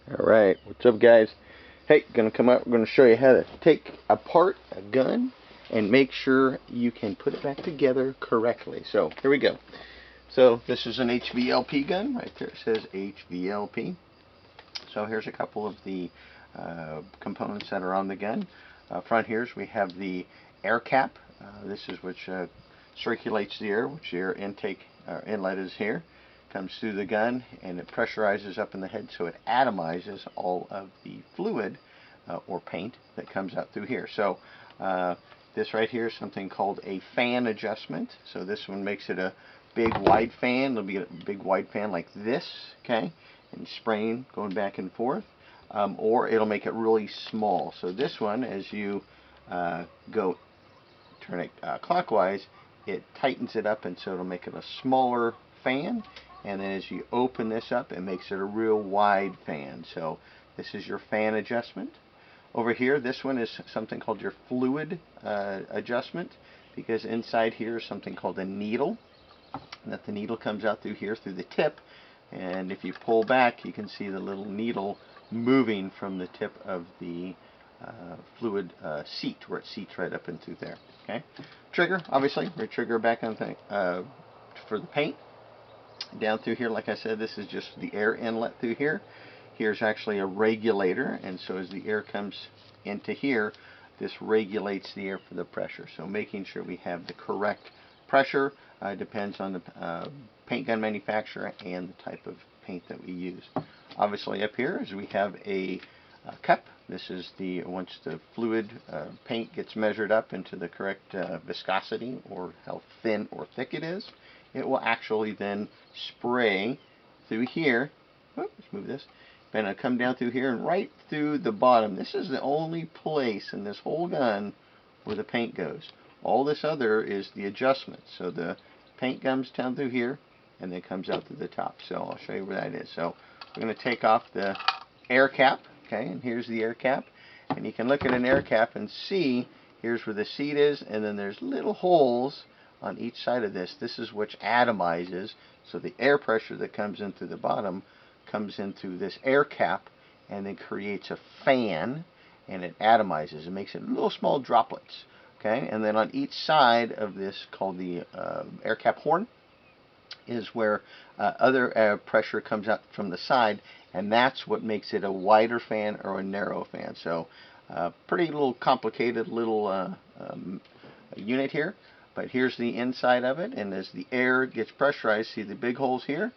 Alright, what's up guys? Hey, gonna come up, we're gonna show you how to take apart a gun and make sure you can put it back together correctly. So, here we go. So, this is an HVLP gun, right there it says HVLP. So, here's a couple of the components that are on the gun. Front here we have the air cap. This is which circulates the air, which the air intake inlet is here. Comes through the gun and it pressurizes up in the head, so it atomizes all of the fluid or paint that comes out through here. So this right here is something called a fan adjustment. So this one makes it a big wide fan. It'll be a big wide fan like this, okay, and spraying going back and forth, or it'll make it really small. So this one, as you go turn it clockwise, it tightens it up, and so it'll make it a smaller fan. And then as you open this up, it makes it a real wide fan. So this is your fan adjustment. Over here, this one is something called your fluid adjustment, because inside here is something called a needle. And that the needle comes out through here through the tip, and if you pull back, you can see the little needle moving from the tip of the fluid seat, where it seats right up into there. Okay. Trigger, obviously, your trigger back on thing for the paint. Down through here, like I said, this is just the air inlet through here. Here's actually a regulator, and so as the air comes into here, this regulates the air for the pressure. So making sure we have the correct pressure depends on the paint gun manufacturer and the type of paint that we use. Obviously up here is we have a cup. This is the, once the fluid paint gets measured up into the correct viscosity, or how thin or thick it is, it will actually then spray through here. Oh, let's move this. And it'll come down through here and right through the bottom. This is the only place in this whole gun where the paint goes. All this other is the adjustment. So the paint comes down through here and then comes out through the top. So I'll show you where that is. So we're going to take off the air cap. Okay, and here's the air cap. And you can look at an air cap and see here's where the seat is, and then there's little holes on each side of this. This is which atomizes, so the air pressure that comes in through the bottom comes in through this air cap and then creates a fan, and it atomizes. It makes it little small droplets. Okay, and then on each side of this, called the air cap horn, is where other air pressure comes out from the side, and that's what makes it a wider fan or a narrow fan. So pretty little complicated little unit here. But here's the inside of it, and as the air gets pressurized, see the big holes here?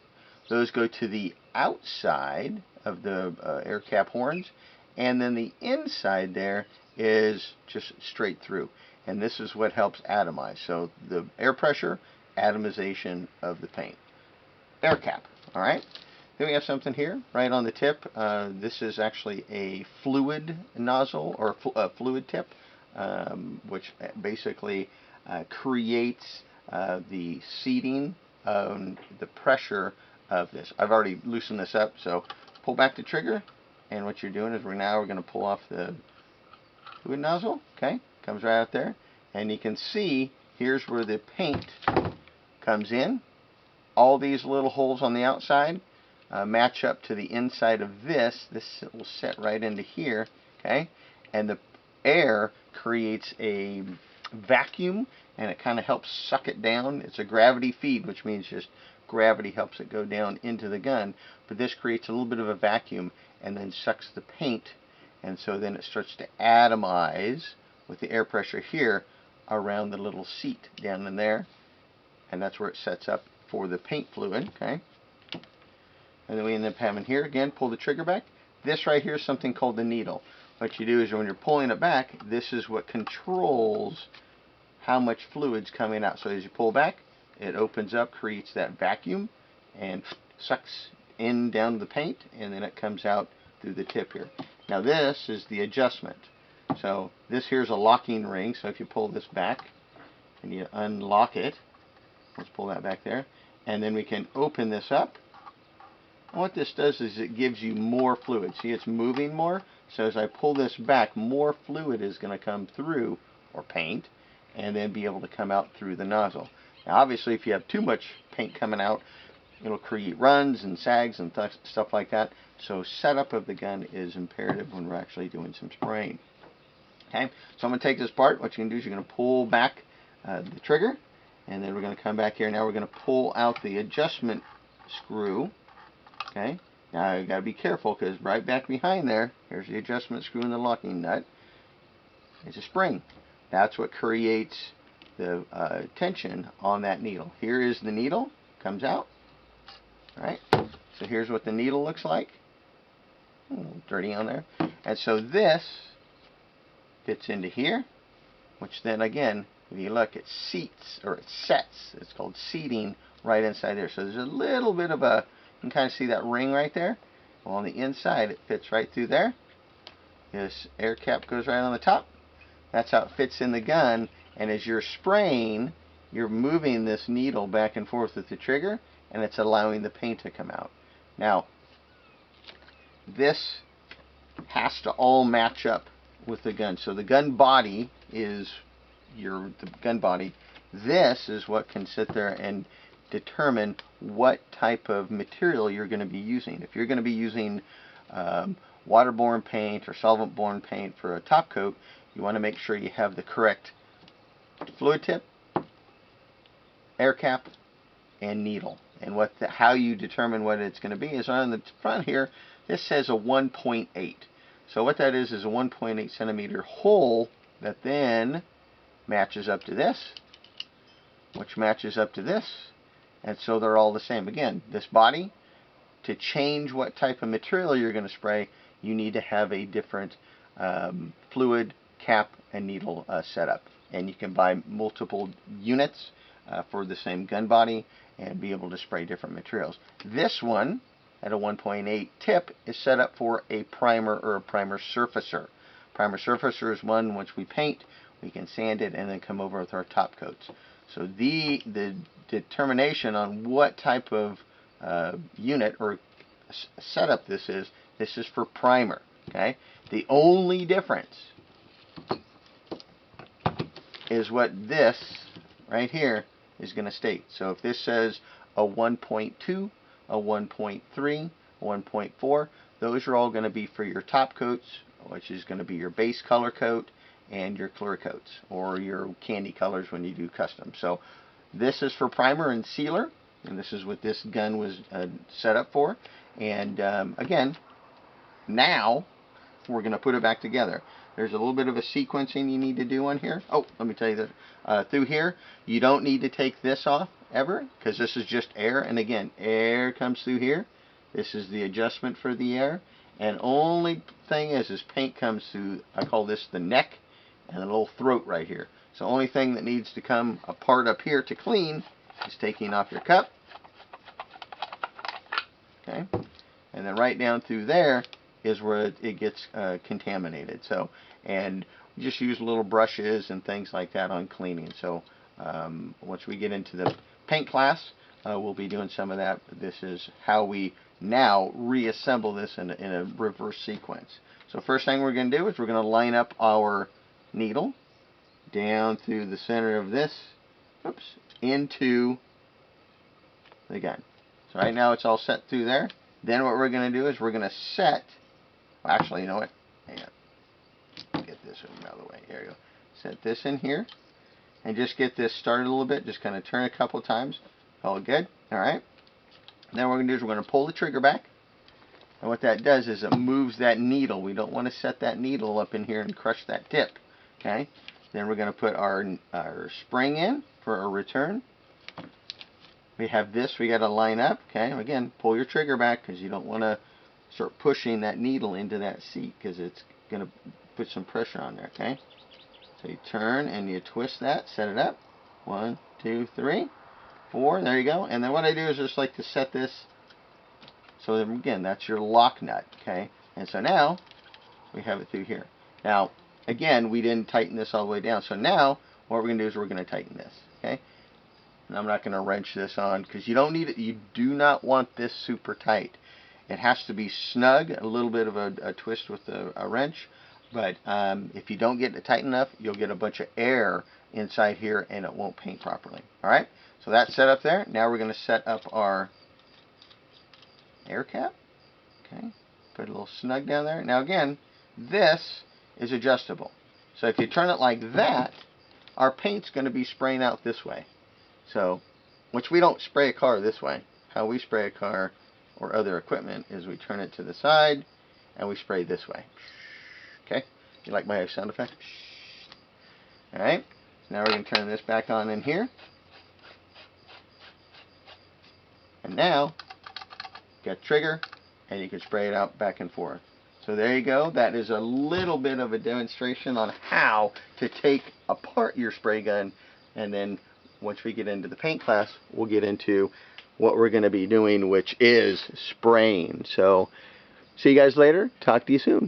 Those go to the outside of the air cap horns, and then the inside there is just straight through. And this is what helps atomize. So the air pressure, atomization of the paint. Air cap, all right? Then we have something here, right on the tip. This is actually a fluid nozzle, or a fluid tip, which basically creates the seating of the pressure of this. I've already loosened this up, so pull back the trigger, and what you're doing is we're going to pull off the fluid nozzle. Okay, comes right out there, and you can see here's where the paint comes in. All these little holes on the outside match up to the inside of this. This will set right into here, okay, and the air creates a vacuum, and it kind of helps suck it down. It's a gravity feed, which means just gravity helps it go down into the gun, but this creates a little bit of a vacuum and then sucks the paint, and so then it starts to atomize with the air pressure here around the little seat down in there, and that's where it sets up for the paint fluid. Okay, and then we end up having here, again, pull the trigger back. This right here is something called the needle. What you do is when you're pulling it back, this is what controls how much fluid's coming out. So as you pull back, it opens up, creates that vacuum, and sucks in down the paint, and then it comes out through the tip here. Now this is the adjustment. So this here's a locking ring, so if you pull this back and you unlock it, let's pull that back there, and then we can open this up. And what this does is it gives you more fluid. See, it's moving more, so as I pull this back, more fluid is going to come through, or paint, and then be able to come out through the nozzle. Now obviously if you have too much paint coming out, it'll create runs and sags and stuff like that. So setup of the gun is imperative when we're actually doing some spraying. Okay, so I'm going to take this apart. What you can do is you're going to pull back the trigger, and then we're going to come back here. Now we're going to pull out the adjustment screw. Okay, now you got to be careful because right back behind there, here's the adjustment screw and the locking nut. It's a spring. That's what creates the tension on that needle. Here is the needle, comes out. All right, so here's what the needle looks like. A little dirty on there. And so this fits into here, which then again, if you look, it seats, or it sets. It's called seating right inside there. So there's a little bit of a, you can kind of see that ring right there. Well, on the inside, it fits right through there. This air cap goes right on the top. That's how it fits in the gun. And as you're spraying, you're moving this needle back and forth with the trigger, and it's allowing the paint to come out. Now, this has to all match up with the gun. So the gun body is the gun body. This is what can sit there and determine what type of material you're going to be using. If you're going to be using waterborne paint or solvent-borne paint for a top coat, you want to make sure you have the correct fluid tip, air cap, and needle. And how you determine what it's going to be is on the front here. This says a 1.8. So what that is a 1.8 centimeter hole that then matches up to this, which matches up to this, and so they're all the same. Again, this body, to change what type of material you're going to spray, you need to have a different fluid, cap, and needle setup. And you can buy multiple units for the same gun body and be able to spray different materials. This one, at a 1.8 tip, is set up for a primer or a primer surfacer. Primer surfacer is one, once we paint, we can sand it and then come over with our top coats. So the determination on what type of unit or setup this is for primer. Okay, the only difference is what this right here is going to state. So if this says a 1.2, a 1.3, a 1.4, those are all going to be for your top coats, which is going to be your base color coat and your clear coats, or your candy colors when you do custom. So this is for primer and sealer, and this is what this gun was set up for. And again, now we're going to put it back together. There's a little bit of a sequencing you need to do on here. Oh, let me tell you this. Through here, you don't need to take this off ever, because this is just air. And again, air comes through here. This is the adjustment for the air. And only thing is paint comes through, I call this the neck and the little throat right here. So only thing that needs to come apart up here to clean is taking off your cup. Okay. And then right down through there is where it gets contaminated. So, and we just use little brushes and things like that on cleaning. So once we get into the paint class, we'll be doing some of that. This is how we now reassemble this in a reverse sequence. So first thing we're going to do is we're going to line up our needle down through the center of this, oops, into the gun. So right now it's all set through there. Then what we're going to do is we're going to set, well, actually, you know what? Hang on. Get this out of the way. There you go. Set this in here. And just get this started a little bit. Just kind of turn a couple times. All good. All right. Then what we're going to do is we're going to pull the trigger back. And what that does is it moves that needle. We don't want to set that needle up in here and crush that tip. Okay. Then we're going to put our spring in for a return. We have this we got to line up. Okay. Again, pull your trigger back because you don't want to start pushing that needle into that seat because it's going to put some pressure on there. Okay. So you turn and you twist that, set it up. 1, 2, 3, 4. There you go. And then what I do is just like to set this. So then again, that's your lock nut. Okay. And so now we have it through here. Now again, we didn't tighten this all the way down. So now what we're going to do is we're going to tighten this. Okay. And I'm not going to wrench this on because you don't need it. You do not want this super tight. It has to be snug, a little bit of a twist with a wrench. But if you don't get it tight enough, you'll get a bunch of air inside here and it won't paint properly. All right. So that's set up there. Now we're going to set up our air cap. Okay, put a little snug down there. Now again, this is adjustable. So if you turn it like that, our paint's going to be spraying out this way. So, which we don't spray a car this way. How we spray a car or other equipment is we turn it to the side and we spray this way. Okay, you like my sound effect? Alright, so now we're going to turn this back on in here. And now, got a trigger, and you can spray it out back and forth. So there you go. That is a little bit of a demonstration on how to take apart your spray gun. And then once we get into the paint class, we'll get into what we're going to be doing, which is spraying. So see you guys later. Talk to you soon.